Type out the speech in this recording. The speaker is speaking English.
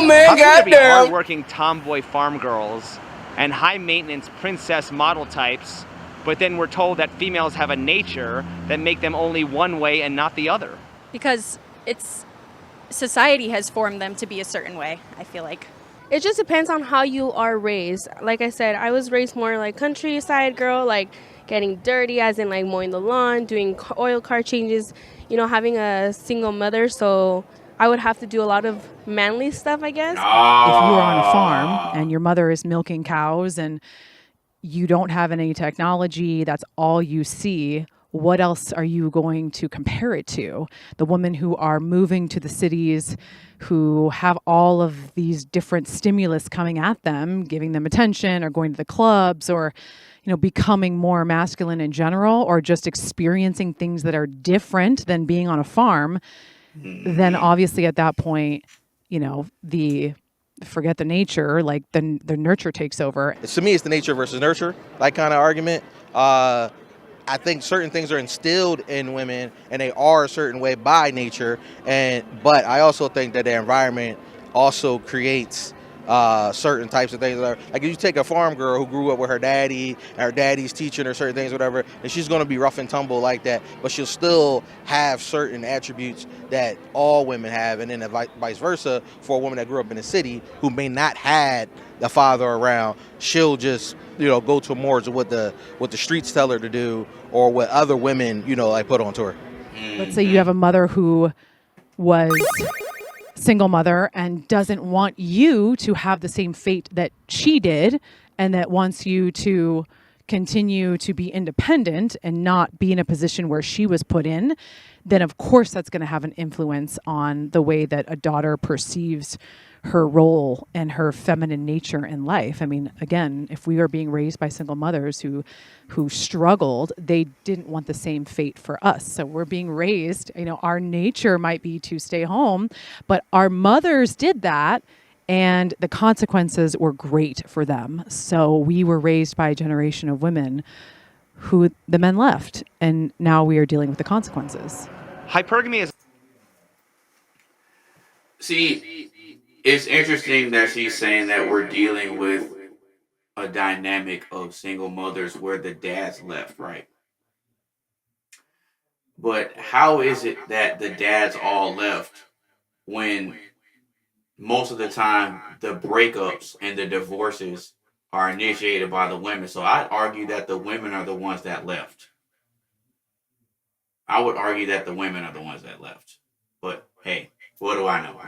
go, man. How can there be Goddamn. hardworking tomboy farm girls and high-maintenance princess model types, but then we're told that females have a nature that make them only one way and not the other? Because society has formed them to be a certain way, I feel like. It just depends on how you are raised. Like I said, I was raised more like countryside girl, like getting dirty, as in like mowing the lawn, doing oil car changes, having a single mother. So I would have to do a lot of manly stuff, I guess. If you were on a farm and your mother is milking cows and you don't have any technology, that's all you see, what else are you going to compare it to? The women who are moving to the cities, who have all of these different stimulus coming at them, giving them attention, or going to the clubs, or becoming more masculine in general, or just experiencing things that are different than being on a farm, then obviously at that point, forget the nature, like the nurture takes over. To me, it's the nature versus nurture, like kind of argument. I think certain things are instilled in women and they are a certain way by nature. But I also think that the environment also creates certain types of things. Like if you take a farm girl who grew up with her daddy and her daddy's teaching her certain things, whatever, and she's going to be rough and tumble like that, but she'll still have certain attributes that all women have. And then vice versa for a woman that grew up in the city who may not had the father around, she'll just go towards what the streets tell her to do or what other women like put onto her. Let's say you have a mother who was single mother and doesn't want you to have the same fate that she did, and that wants you to continue to be independent and not be in a position where she was put in, then of course that's going to have an influence on the way that a daughter perceives her role and her feminine nature in life. I mean, again, if we are being raised by single mothers who struggled, they didn't want the same fate for us. So we're being raised, our nature might be to stay home, but our mothers did that and the consequences were great for them. So we were raised by a generation of women who the men left, and now we are dealing with the consequences. Hypergamy is... See, it's interesting that she's saying that we're dealing with a dynamic of single mothers where the dads left, right? But how is it that the dads all left when most of the time the breakups and the divorces are initiated by the women? So I'd argue that the women are the ones that left. I would argue that the women are the ones that left. But hey, what do I know?